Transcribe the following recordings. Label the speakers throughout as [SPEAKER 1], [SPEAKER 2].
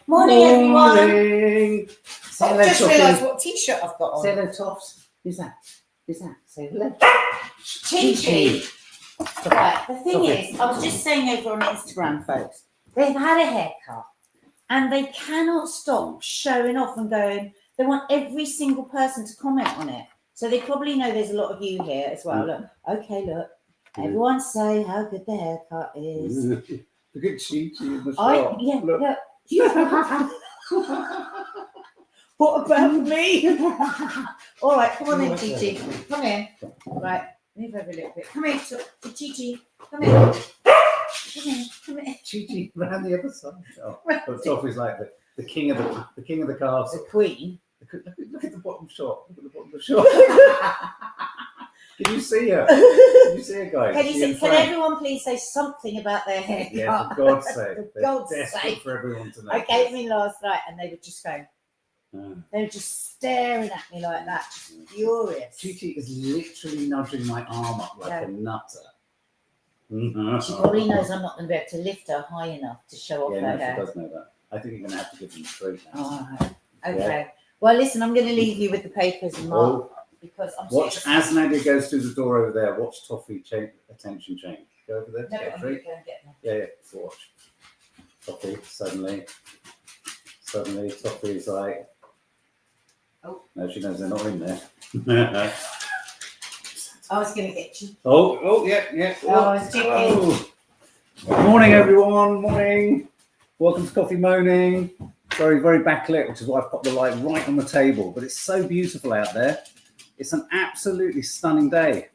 [SPEAKER 1] Morning, everyone.
[SPEAKER 2] Morning.
[SPEAKER 1] I've just realised what t-shirt I've got on.
[SPEAKER 2] Say hello, Toffs. Who's that? Say hello.
[SPEAKER 1] Chi-Chi. Right, the thing is, I was just saying over on Instagram, folks, they've had a haircut and they cannot stop showing off and going, they want every single person to comment on it. So they probably know there's a lot of you here as well. Look, okay, look. Everyone say how good the haircut is.
[SPEAKER 2] Look at Chi-Chi in the shop.
[SPEAKER 1] Look. What about me? All right, come on in, Chi-Chi. Come in. Right, move over a little bit. Come here, Chi-Chi. Come here. Come here.
[SPEAKER 2] Chi-Chi ran the other side. Oh, but Toffee's like the king of the castle.
[SPEAKER 1] The queen.
[SPEAKER 2] Look at the bottom shot. Look at the bottom of the shot. Can you see her? Can you see her, guys?
[SPEAKER 1] Can everyone please say something about their haircut?
[SPEAKER 2] Yeah, for God's sake.
[SPEAKER 1] For God's
[SPEAKER 2] desperate
[SPEAKER 1] sake.
[SPEAKER 2] for everyone to know.
[SPEAKER 1] I came in last night and they were just going, they were just staring at me like that, just furious.
[SPEAKER 2] Chi-Chi is literally nudging my arm up like a nutter.
[SPEAKER 1] She probably knows I'm not going to be able to lift her high enough to show off her hair.
[SPEAKER 2] She does know that. I think you're going to have to give them straight now.
[SPEAKER 1] All right. Okay. Yeah. Well, listen, I'm going to leave you with the papers and Mark because I'm
[SPEAKER 2] watch as Nadia goes through the door over there. Watch Toffee attention change. Go over there.
[SPEAKER 1] No, I'm going to go and get them.
[SPEAKER 2] Yeah. Watch. Toffee suddenly Toffee's like.
[SPEAKER 1] Oh.
[SPEAKER 2] No, she knows they're not in there.
[SPEAKER 1] I was going to get you.
[SPEAKER 2] Yeah.
[SPEAKER 1] Oh, I was checking.
[SPEAKER 2] Good morning, everyone. Morning. Welcome to Coffee Moaning. Very, very backlit, which is why I've put the light right on the table. But it's so beautiful out there. It's an absolutely stunning day.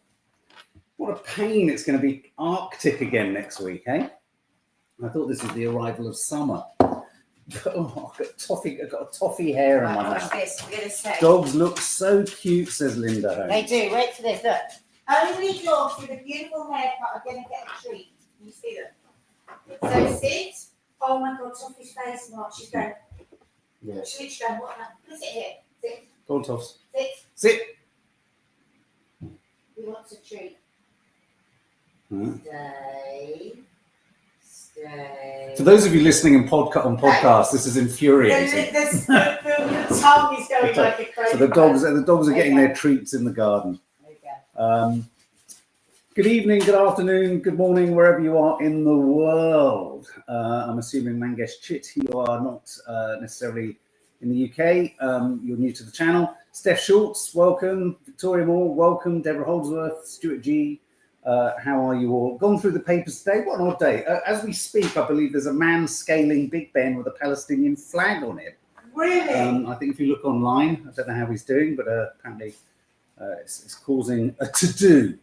[SPEAKER 2] What a pain it's going to be Arctic again next week, eh? I thought this was the arrival of summer. Oh, I've got a toffee hair on my mouth.
[SPEAKER 1] This. We're going to say.
[SPEAKER 2] Dogs look so cute, says Linda Holmes.
[SPEAKER 1] They do. Wait for this. Look. Only dogs with a beautiful haircut are going to get a treat. Can you see them? So sit. Oh my God, Toffee's face, Mark. She's going.
[SPEAKER 2] Yeah.
[SPEAKER 1] She's going. What? Sit here. Sit.
[SPEAKER 2] Go on, Toffs.
[SPEAKER 1] Sit.
[SPEAKER 2] He
[SPEAKER 1] wants a treat. Stay.
[SPEAKER 2] For those of you listening on podcast, this is infuriating.
[SPEAKER 1] The tongue is going like a crazy.
[SPEAKER 2] So the dogs are getting their treats in the garden. Good evening, good afternoon, good morning, wherever you are in the world. I'm assuming Mangesh Chit, you are not necessarily in the UK. You're new to the channel. Steph Schultz, welcome. Victoria Moore, welcome. Deborah Holdsworth, Stuart G. How are you all? Gone through the papers today. What an odd day. As we speak, I believe there's a man scaling Big Ben with a Palestinian flag on it.
[SPEAKER 1] Really?
[SPEAKER 2] I think if you look online, I don't know how he's doing, but apparently it's causing a to-do.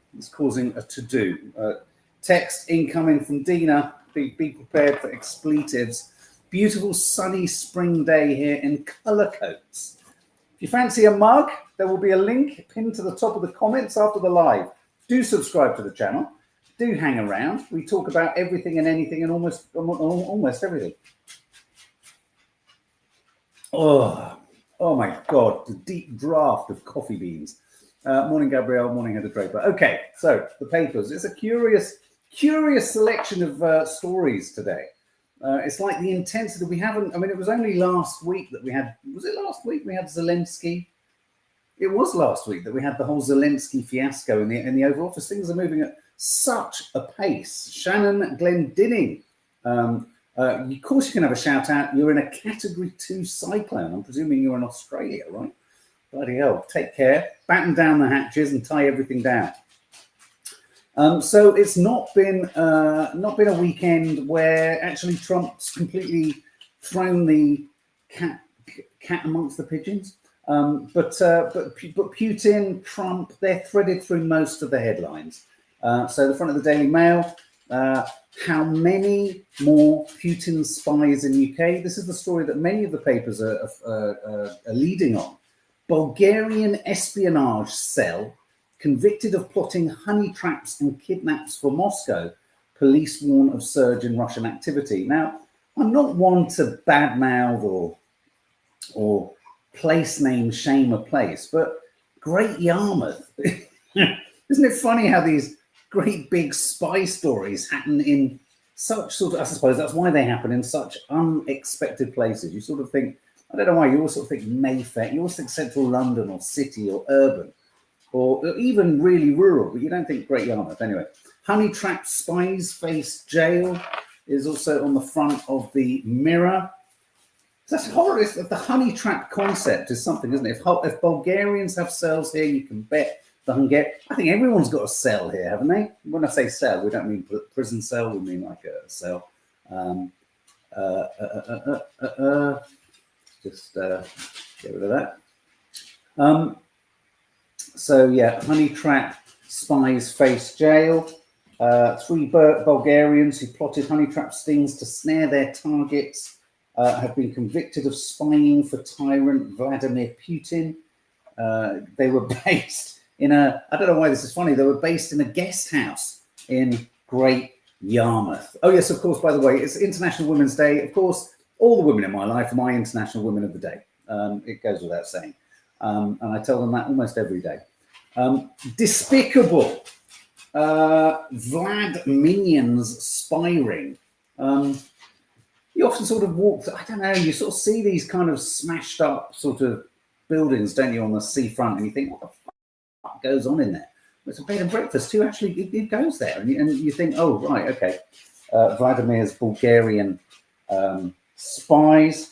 [SPEAKER 2] Text incoming from Dina. Be prepared for expletives. Beautiful sunny spring day here in colour coats. If you fancy a mug, there will be a link pinned to the top of the comments after the live. Do subscribe to the channel. Do hang around. We talk about everything and anything and almost everything. Oh my God, the deep draft of coffee beans. Morning, Gabrielle. Morning, Heather Draper. Okay, so the papers. It's a curious selection of stories today. It's like the intensity we haven't. I mean, it was only last week that we had. Was it last week we had Zelensky? It was last week that we had the whole Zelensky fiasco in the Oval Office. Things are moving at such a pace. Shannon Glendinning. Of course, you can have a shout out. You're in a Category 2 cyclone. I'm presuming you're in Australia, right? Bloody hell. Take care. Batten down the hatches and tie everything down. So it's not been a weekend where actually Trump's completely thrown the cat amongst the pigeons. But Putin, Trump, they're threaded through most of the headlines. So the front of the Daily Mail, how many more Putin spies in UK? This is the story that many of the papers are leading on. Bulgarian espionage cell convicted of plotting honey traps and kidnaps for Moscow. Police warn of surge in Russian activity. Now, I'm not one to badmouth or place name shame a place, but Great Yarmouth. Isn't it funny how these great big spy stories happen in such sort of, I suppose that's why they happen in such unexpected places. You sort of think, I don't know why, you always sort of think Mayfair, you always think central London or city or urban, or even really rural, but you don't think Great Yarmouth. Anyway, honey trap spies face jail is also on the front of the Mirror. That's horrible. The honey trap concept is something, isn't it? If Bulgarians have cells here, you can bet the Hungarian. I think everyone's got a cell here, haven't they? When I say cell, we don't mean prison cell. We mean like a cell. Just get rid of that. So yeah, honey trap spies face jail. 3 Bulgarians who plotted honey trap stings to snare their targets have been convicted of spying for tyrant Vladimir Putin. They were based in I don't know why this is funny, they were based in a guest house in Great Yarmouth. Oh yes, of course, by the way, it's International Women's Day. Of course, all the women in my life are my International Women of the Day. It goes without saying. And I tell them that almost every day. Despicable. Vlad minions spy ring. You often sort of walk, I don't know, you sort of see these kind of smashed up sort of buildings, don't you, on the seafront, and you think, what the fuck goes on in there? It's a bed and breakfast too. Actually, it goes there, and you think, oh right, okay. Vladimir's Bulgarian spies.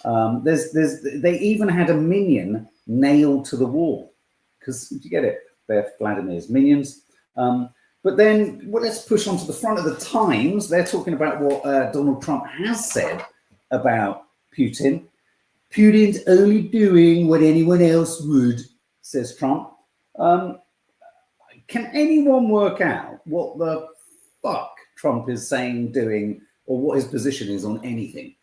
[SPEAKER 2] They even had a minion nailed to the wall, because you get it, they're Vladimir's minions. But then, well, let's push on to the front of the Times. They're talking about what Donald Trump has said about Putin. Putin's only doing what anyone else would, says Trump. Can anyone work out what the fuck Trump is saying, doing, or what his position is on anything?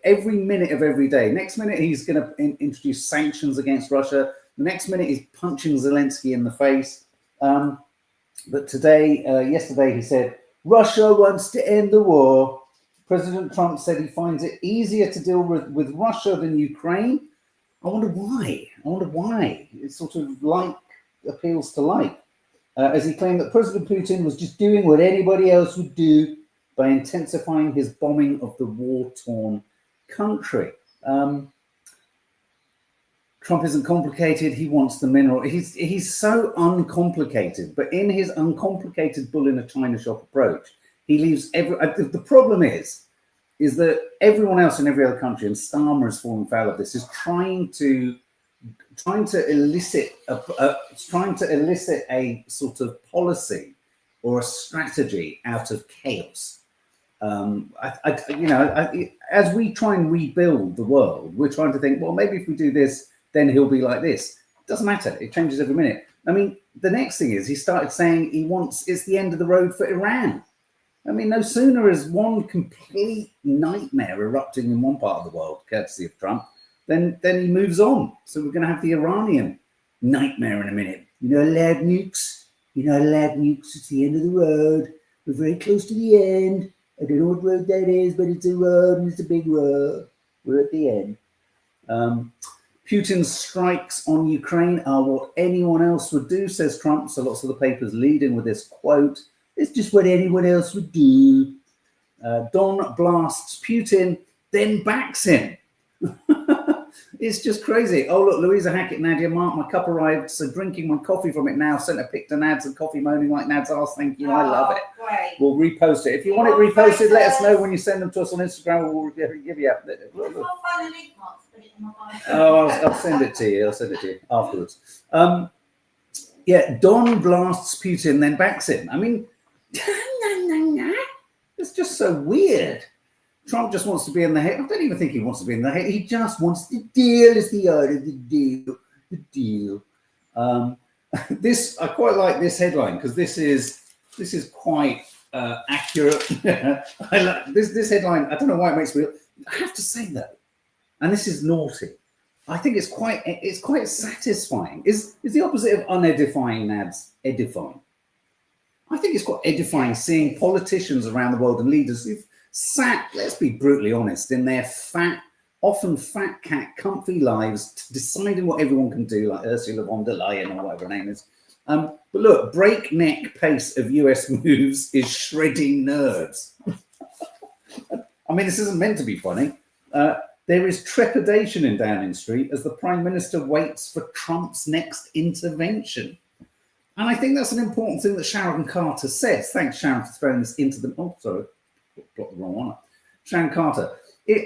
[SPEAKER 2] Every minute of every day. Next minute, he's going to introduce sanctions against Russia. The next minute, he's punching Zelensky in the face. But yesterday, he said, Russia wants to end the war. President Trump said he finds it easier to deal with Russia than Ukraine. I wonder why. It's sort of like appeals to like. As he claimed that President Putin was just doing what anybody else would do by intensifying his bombing of the war-torn country. Trump isn't complicated. He wants the mineral. He's so uncomplicated, but in his uncomplicated bull in a china shop approach, he leaves the problem is that everyone else in every other country, and Starmer has fallen foul of this, is trying to elicit a sort of policy or a strategy out of chaos. As we try and rebuild the world, we're trying to think, well, maybe if we do this, then he'll be like this. Doesn't matter. It changes every minute. I mean, the next thing is he started saying it's the end of the road for Iran. I mean, no sooner is one complete nightmare erupting in one part of the world, courtesy of Trump, then he moves on. So we're going to have the Iranian nightmare in a minute. Lab nukes. It's the end of the road. We're very close to the end. I don't know what road that is, but it's a road and it's a big road. We're at the end. Putin's strikes on Ukraine are what anyone else would do, says Trump. So lots of the papers leading with this quote. It's just what anyone else would do. Don blasts Putin, then backs him. It's just crazy. Oh, look, Louisa Hackett, Nadia Mark, my cup arrived. So drinking my coffee from it now. Sent a pic to Nads and coffee moaning like Nads ass. Thank you. I love it.
[SPEAKER 1] Great.
[SPEAKER 2] We'll repost it. If you want it reposted, let us know when you send them to us on Instagram. We'll give you up. Oh, I'll send it to you. Afterwards. Yeah, Don blasts Putin, then backs him. I mean, it's just so weird. Trump just wants to be in the head. I don't even think he wants to be in the head. He just wants the deal. Is the art of the deal. The deal. I quite like this headline because this is quite accurate. I like this headline. I don't know why it makes me. I have to say though, and this is naughty. I think it's quite satisfying. Is the opposite of unedifying, Nads, edifying? I think it's quite edifying seeing politicians around the world and leaders who've sat, let's be brutally honest, in their often fat cat comfy lives, deciding what everyone can do, like Ursula von der Leyen or whatever her name is. But look, breakneck pace of US moves is shredding nerves. I mean, this isn't meant to be funny. There is trepidation in Downing Street as the Prime Minister waits for Trump's next intervention. And I think that's an important thing that Sharon Carter says. Thanks, Sharon, for throwing this into the... Oh, sorry, got the wrong one up. Sharon Carter.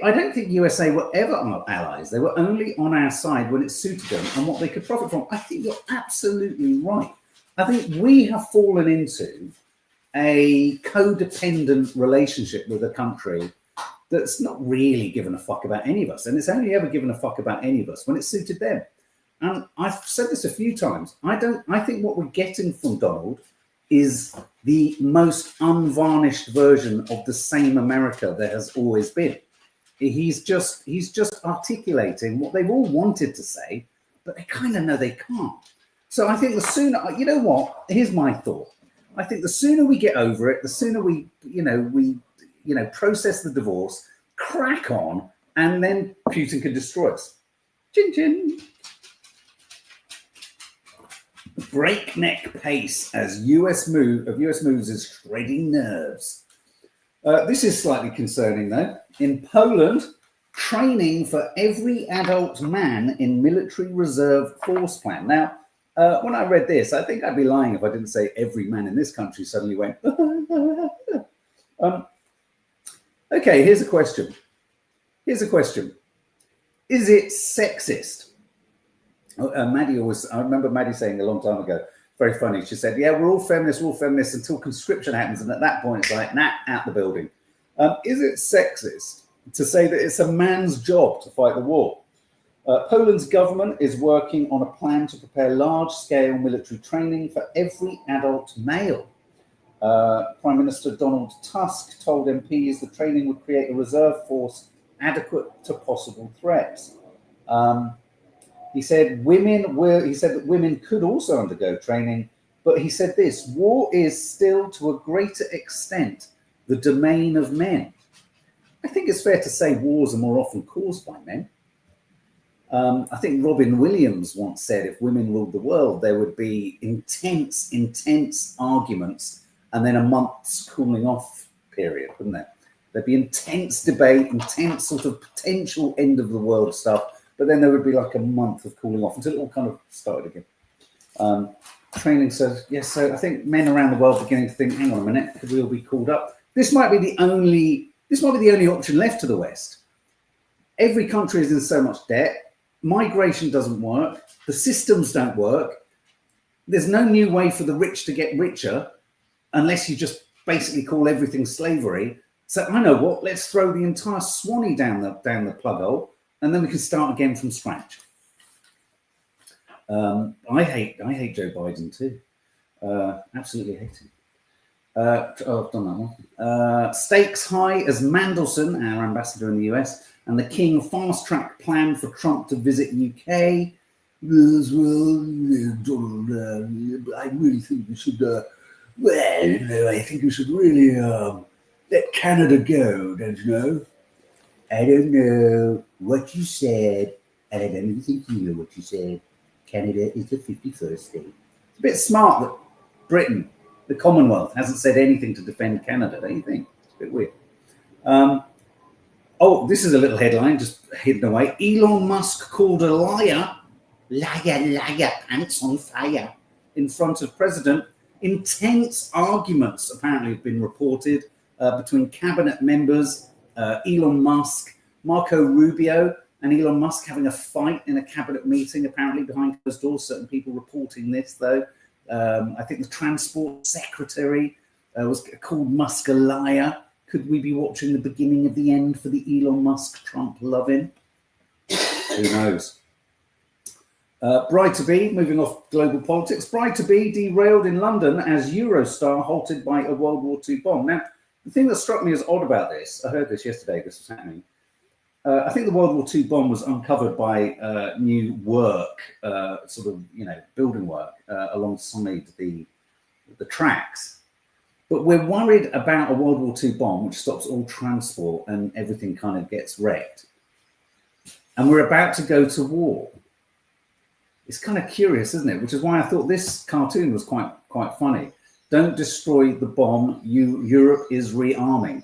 [SPEAKER 2] I don't think USA were ever our allies. They were only on our side when it suited them and what they could profit from. I think you're absolutely right. I think we have fallen into a codependent relationship with a country that's not really given a fuck about any of us. And it's only ever given a fuck about any of us when it suited them. And I've said this a few times. I think what we're getting from Donald is the most unvarnished version of the same America there has always been. He's just articulating what they've all wanted to say, but they kind of know they can't. So I think the sooner, you know what? Here's my thought. I think the sooner we get over it, the sooner we process the divorce, crack on, and then Putin can destroy us. Chin chin. Breakneck pace as US moves is shredding nerves. This is slightly concerning though. In Poland, training for every adult man in military reserve force plan. Now, when I read this, I think I'd be lying if I didn't say every man in this country suddenly went. Okay, here's a question. Is it sexist? I remember Maddie saying a long time ago, very funny. She said, yeah, we're all feminists until conscription happens. And at that point, it's like, nah, out the building. Is it sexist to say that it's a man's job to fight the war? Poland's government is working on a plan to prepare large-scale military training for every adult male. Prime Minister Donald Tusk told MPs the training would create a reserve force adequate to possible threats. He said that women could also undergo training, but he said this: war is still to a greater extent the domain of men. I think it's fair to say wars are more often caused by men. I think Robin Williams once said if women ruled the world, there would be intense arguments and then a month's cooling off period, wouldn't there? There'd be intense debate, intense sort of potential end of the world stuff, but then there would be like a month of cooling off until it all kind of started again. Training says, yes, so I think men around the world are beginning to think, hang on a minute, could we all be called up? This might be the only option left to the West. Every country is in so much debt. Migration doesn't work. The systems don't work. There's no new way for the rich to get richer unless you just basically call everything slavery. So I know what, let's throw the entire Swanee down the plug hole and then we can start again from scratch. I hate Joe Biden too. Absolutely hate him. I've done that one. Stakes high as Mandelson, our ambassador in the US, and the King fast-track plan for Trump to visit UK. I really think we should, I think we should really let Canada go, don't you know? I don't know what you said, and I don't even think you know what you said. Canada is the 51st state. It's a bit smart that Britain, the Commonwealth, hasn't said anything to defend Canada, don't you think? It's a bit weird. Oh, this is a little headline just hidden away. Elon Musk called a liar, pants on fire, in front of President. Intense arguments apparently have been reported between cabinet members, Elon Musk, Marco Rubio, and Elon Musk having a fight in a cabinet meeting, apparently behind closed doors. Certain people reporting this, though. I think the transport secretary was called Musk a liar. Could we be watching the beginning of the end for the Elon Musk-Trump loving? Who knows? Bride-to-be, moving off global politics, bride-to-be derailed in London as Eurostar halted by a World War II bomb. Now, the thing that struck me as odd about this, I heard this yesterday, this was happening. I think the World War II bomb was uncovered by new work, building work alongside the tracks. But we're worried about a World War II bomb, which stops all transport and everything kind of gets wrecked. And we're about to go to war. It's kind of curious, isn't it? Which is why I thought this cartoon was quite funny. Don't destroy the bomb. Europe is rearming.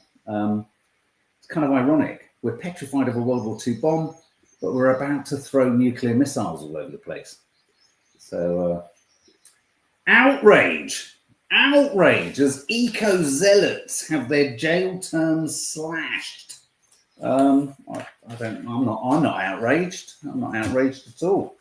[SPEAKER 2] kind of ironic. We're petrified of a World War II bomb, but we're about to throw nuclear missiles all over the place. So, outrage as eco-zealots have their jail terms slashed. I'm not outraged. I'm not outraged at all.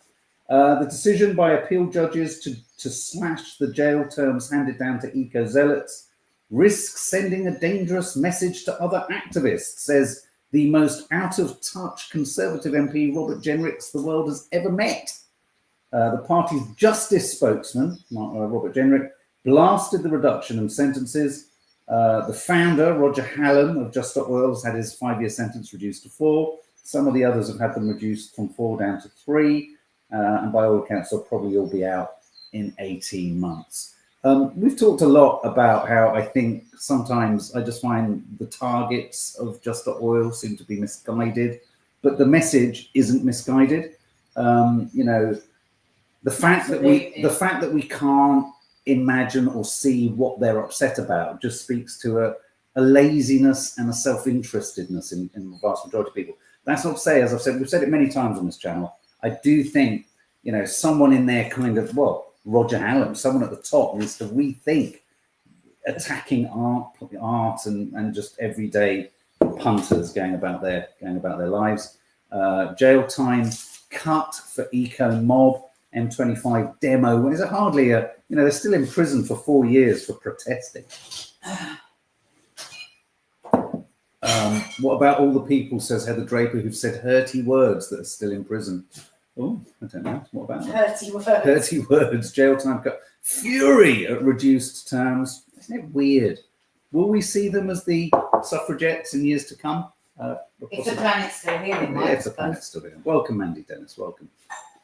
[SPEAKER 2] The decision by appeal judges to slash the jail terms handed down to eco-zealots risks sending a dangerous message to other activists, says the most out-of-touch Conservative MP Robert Jenricks the world has ever met. The party's justice spokesman, Robert Jenrick, blasted the reduction in sentences. The founder, Roger Hallam of Just Stop Oil, has had his 5-year sentence reduced to 4. Some of the others have had them reduced from 4 down to 3. And by all accounts, they'll probably all be out in 18 months. We've talked a lot about how I think sometimes I just find the targets of Just Stop Oil seem to be misguided, but the message isn't misguided. The fact that we can't imagine or see what they're upset about just speaks to a laziness and a self-interestedness in the vast majority of people. That's not to say, as I've said, we've said it many times on this channel, I do think, someone in there Roger Hallam, someone at the top needs to rethink attacking art and just everyday punters going about their lives. Jail time cut for Eco Mob, M25 demo. When is it hardly they're still in prison for 4 years for protesting. What about all the people, says Heather Draper, who've said hurty words that are still in prison? Oh, I don't know. What about that? Hurty words. Jail time cut. Fury at reduced terms. Isn't it weird? Will we see them as the suffragettes in years to come?
[SPEAKER 1] If the planet's still here,
[SPEAKER 2] if the planet's still here. Welcome, Mandy Dennis. Welcome.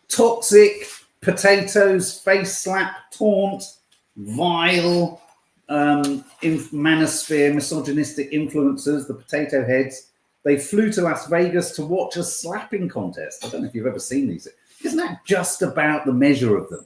[SPEAKER 2] Toxic potatoes, face slap, taunt, vile, manosphere, misogynistic influencers, the potato heads. They flew to Las Vegas to watch a slapping contest. I don't know if you've ever seen these. Isn't that just about the measure of them?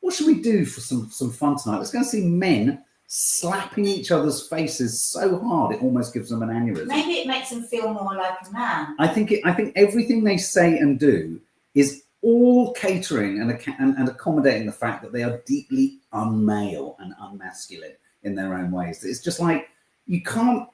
[SPEAKER 2] What should we do for some fun tonight? Let's go and see men slapping each other's faces so hard it almost gives them an aneurysm.
[SPEAKER 1] Maybe it makes them feel more like a man.
[SPEAKER 2] I think everything they say and do is all catering and accommodating the fact that they are deeply unmale and unmasculine in their own ways. It's just like you can't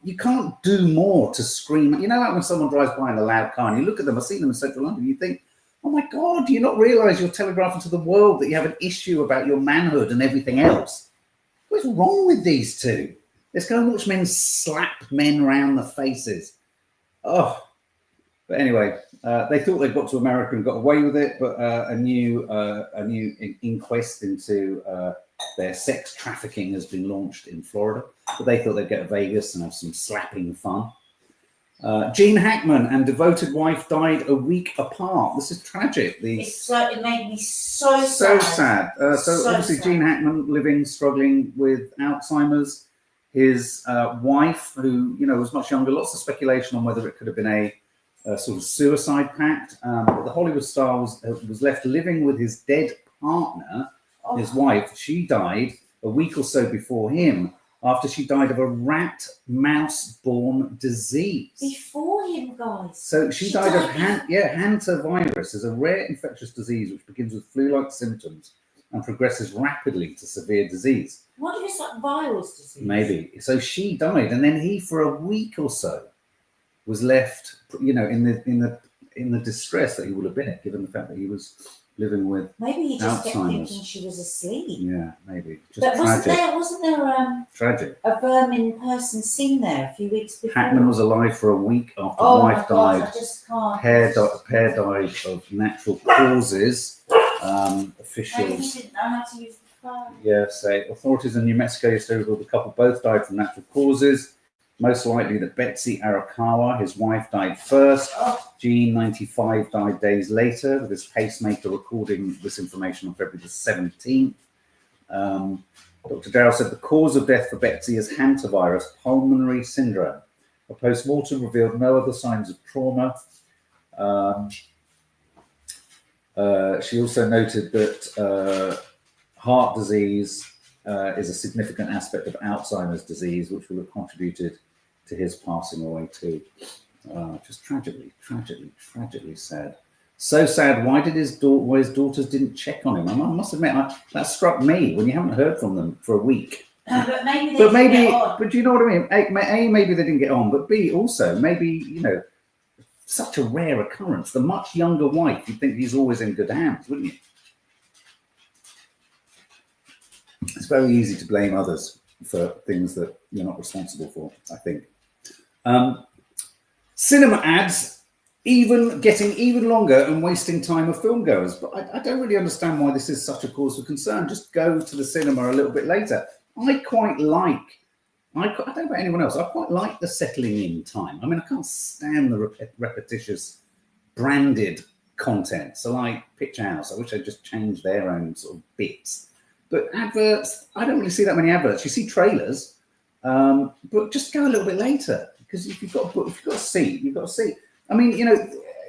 [SPEAKER 2] do more to scream. Like when someone drives by in a loud car and you look at them, I've seen them in central London, you think, oh my God, do you not realise you're telegraphing to the world that you have an issue about your manhood and everything else? What's wrong with these two? Let's go and watch men slap men around the faces. Oh, but anyway, they thought they got to America and got away with it, but a new inquest into their sex trafficking has been launched in Florida. But they thought they'd go to Vegas and have some slapping fun. Gene Hackman and devoted wife died a week apart. This is tragic.
[SPEAKER 1] It made me so
[SPEAKER 2] sad. So obviously sad. Gene Hackman struggling with Alzheimer's. His wife, who was much younger, lots of speculation on whether it could have been a sort of suicide pact. The Hollywood star was left living with his dead partner, his wife. She died a week or so before him, after she died of a rat mouse-borne disease.
[SPEAKER 1] Before him, guys.
[SPEAKER 2] So she died of hantavirus, is a rare infectious disease which begins with flu-like symptoms and progresses rapidly to severe disease.
[SPEAKER 1] What if it's like virus disease?
[SPEAKER 2] Maybe. So she died, and then he, for a week or so, was left, in the distress that he would have been in, given the fact that he was living with
[SPEAKER 1] maybe he just
[SPEAKER 2] Alzheimer's.
[SPEAKER 1] kept thinking she was asleep.
[SPEAKER 2] Yeah, maybe.
[SPEAKER 1] But wasn't there
[SPEAKER 2] tragic
[SPEAKER 1] a vermin person seen there a few weeks before?
[SPEAKER 2] Hackman was alive for a week after the wife died.
[SPEAKER 1] I just can't.
[SPEAKER 2] Pair died of natural causes. Officials.
[SPEAKER 1] Maybe he didn't know how to use the phone.
[SPEAKER 2] Yeah, say authorities in New Mexico yesterday revealed the couple both died from natural causes. Most likely that Betsy Arakawa, his wife, died first. Gene, 95, died days later, with his pacemaker recording this information on February the 17th. Dr. Darrell said the cause of death for Betsy is hantavirus pulmonary syndrome. A post-mortem revealed no other signs of trauma. She also noted that heart disease is a significant aspect of Alzheimer's disease, which will have contributed to his passing away too. Just tragically sad. So sad. Why did his daughters didn't check on him? I must admit, that struck me when you haven't heard from them for a week.
[SPEAKER 1] But maybe, but
[SPEAKER 2] do you know what I mean? A, maybe they didn't get on, but B, also maybe such a rare occurrence. The much younger wife, you'd think he's always in good hands, wouldn't you? It's very easy to blame others for things that you're not responsible for, I think. Cinema ads getting even longer and wasting time of film goers. But I don't really understand why this is such a cause for concern. Just go to the cinema a little bit later. I don't know about anyone else, I quite like the settling in time. I mean, I can't stand the repetitious branded content. So like Picture House, I wish they'd just change their own sort of bits. But adverts, I don't really see that many adverts. You see trailers, but just go a little bit later, because if you've got a seat, you've got a seat. I mean,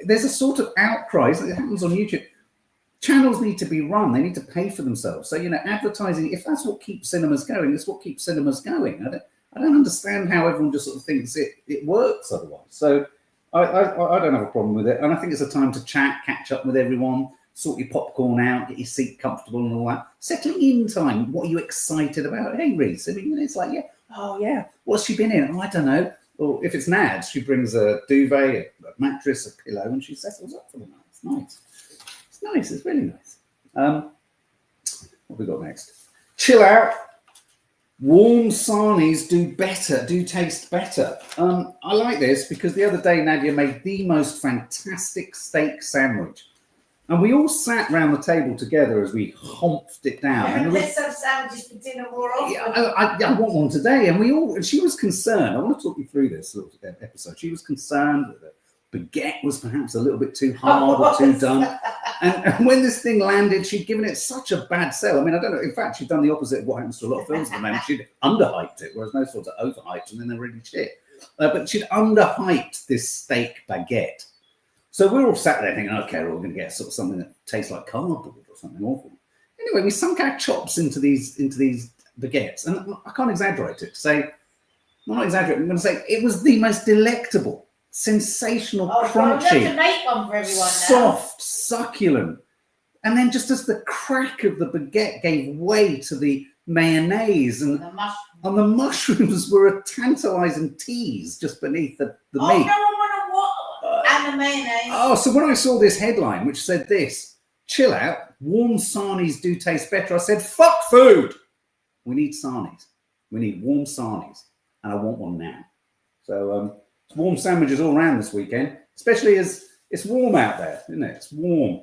[SPEAKER 2] there's a sort of outcry that happens on YouTube. Channels need to be run. They need to pay for themselves. So, advertising, if that's what keeps cinemas going, it's what keeps cinemas going. I don't understand how everyone just sort of thinks it works otherwise. So I don't have a problem with it. And I think it's a time to chat, catch up with everyone, sort your popcorn out, get your seat comfortable and all that. Settling in time. What are you excited about? Hey, Reese. I mean, it's like, yeah. What's she been in? Oh, I don't know. Or if it's Nads, she brings a duvet, a mattress, a pillow, and she settles up for the night. It's nice. It's nice. It's really nice. What have we got next? Chill out. Warm sarnies do taste better. I like this because the other day Nadia made the most fantastic steak sandwich. And we all sat round the table together as we humphed it down.
[SPEAKER 1] And let's have sandwiches for dinner more often.
[SPEAKER 2] Yeah, I want one today. And she was concerned. I want to talk you through this little episode. She was concerned that the baguette was perhaps a little bit too hard or too done. And when this thing landed, she'd given it such a bad sell. I mean, I don't know. In fact, she'd done the opposite of what happens to a lot of films at the moment. She'd underhyped it, whereas most films are overhyped and then they're really shit. But she'd underhyped this steak baguette. So we're all sat there thinking, okay, we're all going to get sort of something that tastes like cardboard or something awful. Anyway, we sunk our chops into these baguettes, and I can't exaggerate it to say, I'm not exaggerating, I'm going to say it was the most delectable, sensational, crunchy,
[SPEAKER 1] you have to make one for everyone now.
[SPEAKER 2] Soft, succulent. And then just as the crack of the baguette gave way to the mayonnaise and the mushrooms were a tantalizing tease just beneath the meat.
[SPEAKER 1] No, and the mayonnaise.
[SPEAKER 2] So when I saw this headline, which said this, chill out, warm sarnies do taste better, I said, fuck food. We need sarnies. We need warm sarnies. And I want one now. So warm sandwiches all around this weekend, especially as it's warm out there, isn't it? It's warm.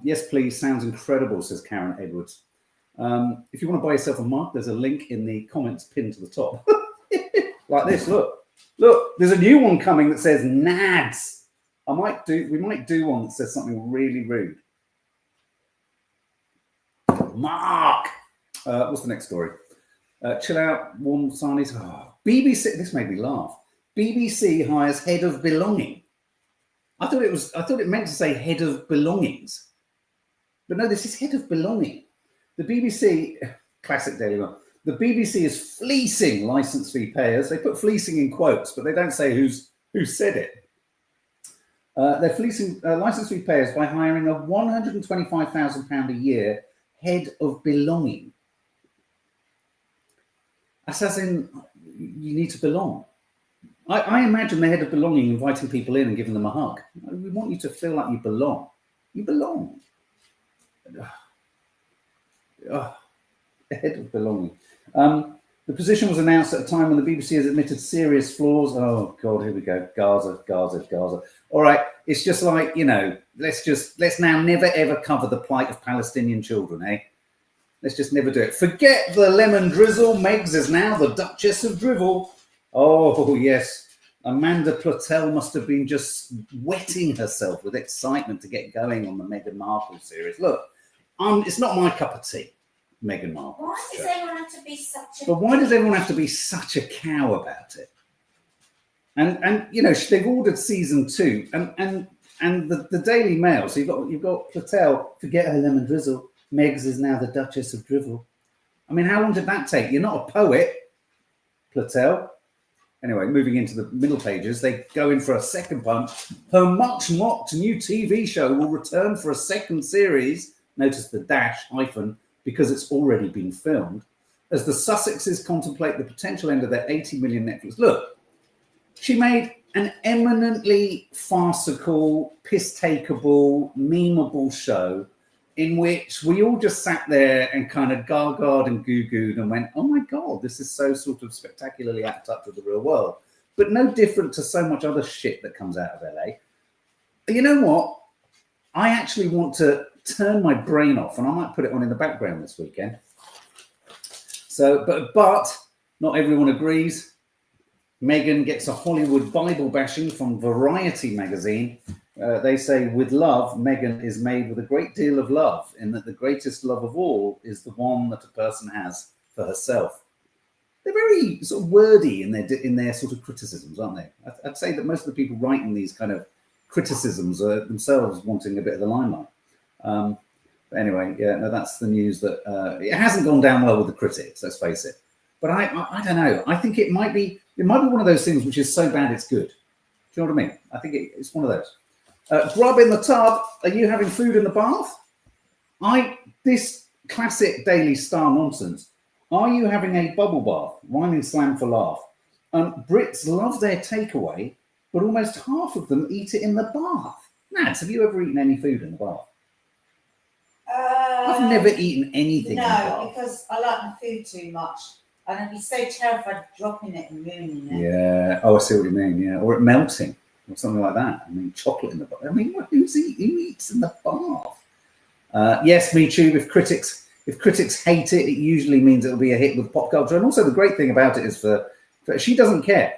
[SPEAKER 2] Yes, please. Sounds incredible, says Karen Edwards. If you want to buy yourself a mug, there's a link in the comments pinned to the top. Like this, look, there's a new one coming that says Nads. We might do one that says something really rude. Mark. What's the next story? Chill out, warm sarnies. BBC, this made me laugh. BBC hires head of belonging. I thought it meant to say head of belongings. But no, this is head of belonging. The BBC, classic Daily Mail, the BBC is fleecing licence fee payers. They put fleecing in quotes, but they don't say who said it. They're fleecing licence fee payers by hiring a £125,000 a year head of belonging. That's as in, you need to belong. I imagine the head of belonging inviting people in and giving them a hug. We want you to feel like you belong. You belong. The head of belonging. The position was announced at a time when the BBC has admitted serious flaws. Oh God, here we go. Gaza. All right, it's just like, let's now never ever cover the plight of Palestinian children, eh? Let's just never do it. Forget the lemon drizzle. Meggs is now the Duchess of Drivel. Oh yes, Amanda Plotell must have been just wetting herself with excitement to get going on the Meghan Markle series. Look, it's not my cup of tea. Meghan Markle.
[SPEAKER 1] Why does everyone have to be such a...
[SPEAKER 2] But why does everyone have to be such a cow about it? And they've ordered season 2, and the Daily Mail. So you've got Platel, forget her lemon drizzle. Meggs is now the Duchess of Drivel. I mean, how long did that take? You're not a poet, Platel. Anyway, moving into the middle pages, they go in for a second punch. Her much mocked new TV show will return for a second series. Notice the dash hyphen, because it's already been filmed. As the Sussexes contemplate the potential end of their 80 million Netflix. Look, she made an eminently farcical, piss-takeable, memeable show in which we all just sat there and kind of gargared and goo-gooed and went, oh my God, this is so sort of spectacularly out of touch with the real world. But no different to so much other shit that comes out of LA. But you know what? I actually want to turn my brain off, and I might put it on in the background this weekend. So, but not everyone agrees. Meghan gets a Hollywood Bible bashing from Variety magazine. They say, with love, Meghan is made with a great deal of love, in that the greatest love of all is the one that a person has for herself. They're very sort of wordy in their sort of criticisms, aren't they? I'd say that most of the people writing these kind of criticisms are themselves wanting a bit of the limelight. But anyway, yeah, no, that's the news that it hasn't gone down well with the critics, let's face it. But I don't know. I think it might be one of those things which is so bad it's good. Do you know what I mean? I think it's one of those. Grub in the tub. Are you having food in the bath? This classic Daily Star nonsense. Are you having a bubble bath? Rhyming slam for laugh. Brits love their takeaway, but almost half of them eat it in the bath. Nads, have you ever eaten any food in the bath? I've never eaten anything in the bath.
[SPEAKER 1] No, because I like my food too much. And I'd be so terrified of dropping it and ruining it.
[SPEAKER 2] Yeah. Oh, I see what you mean. Yeah. Or it melting or something like that. I mean, chocolate in the bath. I mean, who eats in the bath? Yes, me too. If critics hate it, it usually means it'll be a hit with pop culture. And also the great thing about it is for she doesn't care.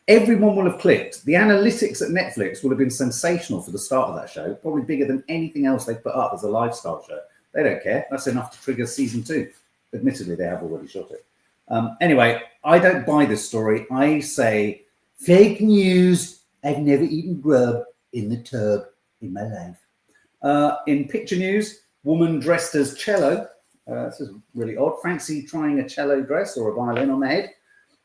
[SPEAKER 2] Everyone will have clicked. The analytics at Netflix will have been sensational for the start of that show, probably bigger than anything else they put up as a lifestyle show. They don't care. That's enough to trigger season 2. Admittedly, they have already shot it. Anyway, I don't buy this story. I say fake news. I've never eaten grub in the tub in my life. In picture news, woman dressed as cello. This is really odd. Fancy trying a cello dress or a violin on the head?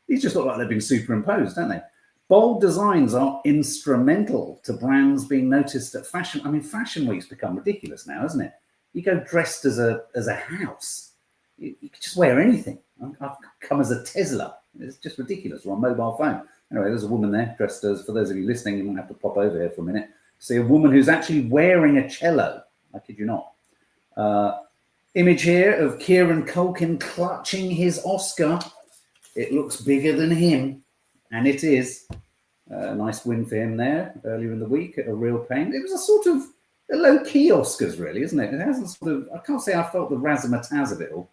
[SPEAKER 2] These just look like they've been superimposed, don't they? Bold designs are instrumental to brands being noticed at fashion. I mean, Fashion Week's become ridiculous now, isn't it? You go dressed as a house. You can just wear anything. I've come as a Tesla. It's just ridiculous. Or a mobile phone. Anyway, there's a woman there dressed as, for those of you listening, you might have to pop over here for a minute. See a woman who's actually wearing a cello. I kid you not. Image here of Kieran Culkin clutching his Oscar. It looks bigger than him, and it is. A nice win for him there earlier in the week at a real pain. It was a sort of a low-key Oscars, really, isn't it? It hasn't sort of. I can't say I felt the razzmatazz of it all,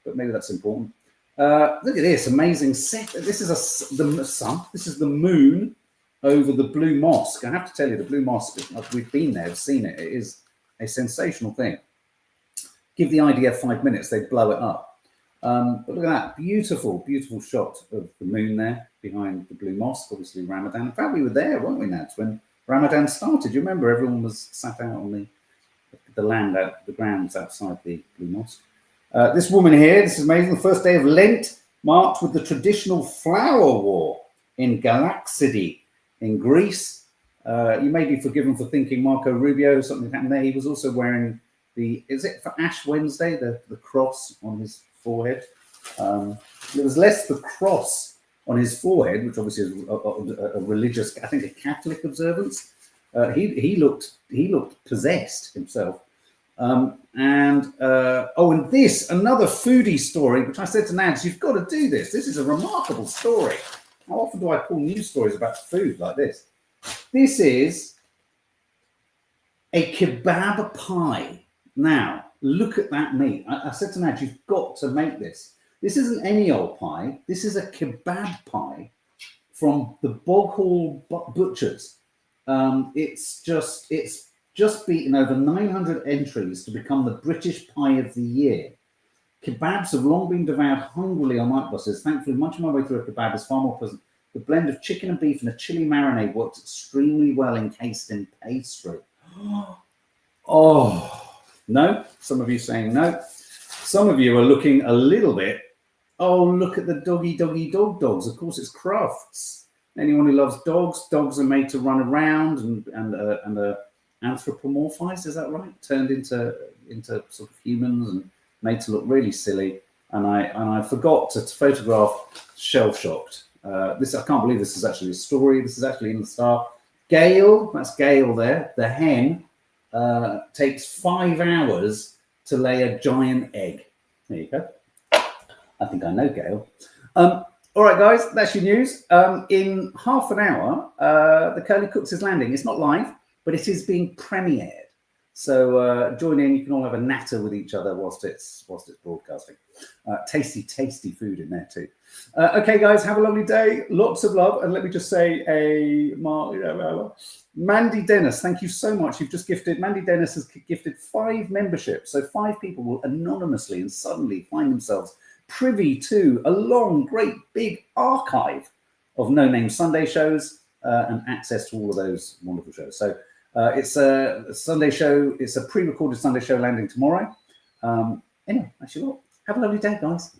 [SPEAKER 2] but maybe that's important. Look at this amazing set. This is the sun. This is the moon over the Blue Mosque. I have to tell you, the Blue Mosque. We've been there, we've seen it. It is a sensational thing. Give the idea 5 minutes, they blow it up. But look at that beautiful, beautiful shot of the moon there behind the Blue Mosque. Obviously, Ramadan. In fact, we were there, weren't we, Nads, when Ramadan started? You remember everyone was sat out on the land, out the grounds outside the Blue Mosque. This woman here, this is amazing. The first day of Lent marked with the traditional flower war in Galaxidi in Greece. You may be forgiven for thinking Marco Rubio, something happened there. He was also wearing is it for Ash Wednesday, the cross on his forehead? There was less the cross on his forehead, which obviously is a religious, I think a Catholic observance. He looked possessed himself. And this, another foodie story, which I said to Nads, you've got to do this. This is a remarkable story. How often do I pull news stories about food like this? This is a kebab pie. Now, look at that meat. I said to Nads, you've got to make this. This isn't any old pie. This is a kebab pie from the Boghall Butchers. It's just beaten over 900 entries to become the British Pie of the Year. Kebabs have long been devoured hungrily on night buses. Thankfully, much of my way through a kebab is far more pleasant. The blend of chicken and beef and a chili marinade works extremely well encased in pastry. Oh, no? Some of you saying no. Some of you are looking a little bit Oh, look at the doggy dogs. Of course, it's Crufts. Anyone who loves dogs are made to run around and anthropomorphized. Is that right? Turned into sort of humans and made to look really silly. And I forgot to photograph Shell Shocked. This, I can't believe this is actually a story. This is actually in the Star. Gail, that's Gail there. The hen takes 5 hours to lay a giant egg. There you go. I think I know Gail. All right, guys, that's your news. In half an hour, the Curly Cooks is landing. It's not live, but it is being premiered. So join in. You can all have a natter with each other whilst it's broadcasting. Tasty food in there too. Okay, guys, have a lovely day. Lots of love. And let me just say, Mandy Dennis, thank you so much. You've just gifted. Mandy Dennis has gifted 5 memberships. So 5 people will anonymously and suddenly find themselves privy to a long, great, big archive of no-name Sunday shows and access to all of those wonderful shows. So it's a Sunday show. It's a pre-recorded Sunday show landing tomorrow. Anyway, that's your lot. Have a lovely day, guys.